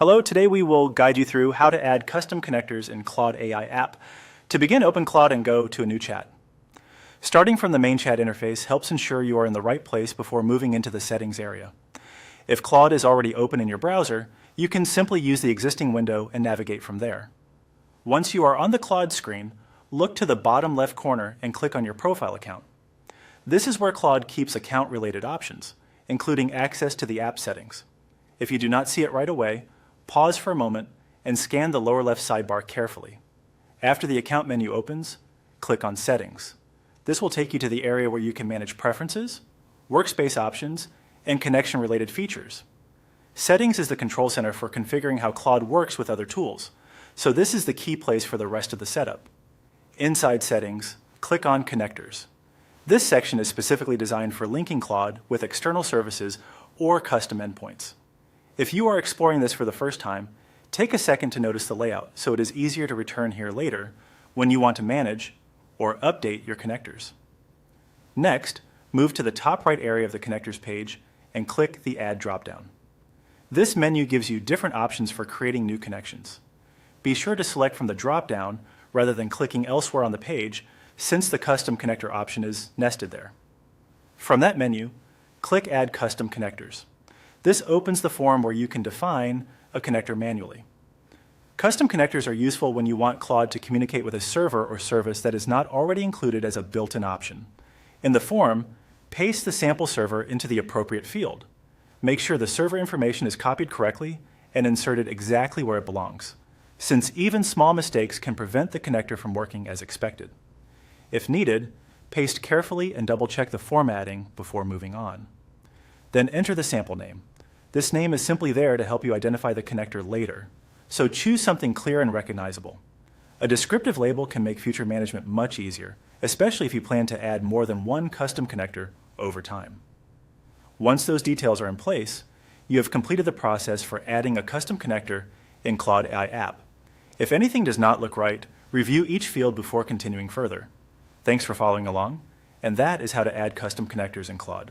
Hello, today we will guide you through how to add custom connectors in Claude AI App. To begin, open Claude and go to a new chat. Starting from the main chat interface helps ensure you are in the right place before moving into the settings area. If Claude is already open in your browser, you can simply use the existing window and navigate from there. Once you are on the Claude screen, look to the bottom left corner and click on your profile account. This is where Claude keeps account-related options, including access to the app settings. If you do not see it right away, pause for a moment and scan the lower left sidebar carefully. After the account menu opens, click on Settings. This will take you to the area where you can manage preferences, workspace options, and connection-related features. Settings is the control center for configuring how Claude works with other tools, so this is the key place for the rest of the setup. Inside Settings, click on Connectors. This section is specifically designed for linking Claude with external services or custom endpoints. If you are exploring this for the first time, take a second to notice the layout so it is easier to return here later when you want to manage or update your connectors. Next, move to the top right area of the connectors page and click the Add dropdown. This menu gives you different options for creating new connections. Be sure to select from the dropdown rather than clicking elsewhere on the page, since the custom connector option is nested there. From that menu, click Add Custom Connectors. This opens the form where you can define a connector manually. Custom connectors are useful when you want Claude to communicate with a server or service that is not already included as a built-in option. In the form, paste the sample server into the appropriate field. Make sure the server information is copied correctly and inserted exactly where it belongs, since even small mistakes can prevent the connector from working as expected. If needed, paste carefully and double-check the formatting before moving on. Then enter the sample name. This name is simply there to help you identify the connector later, so choose something clear and recognizable. A descriptive label can make future management much easier, especially if you plan to add more than one custom connector over time. Once those details are in place, you have completed the process for adding a custom connector in Claude AI App. If anything does not look right, review each field before continuing further. Thanks for following along, and that is how to add custom connectors in Claude.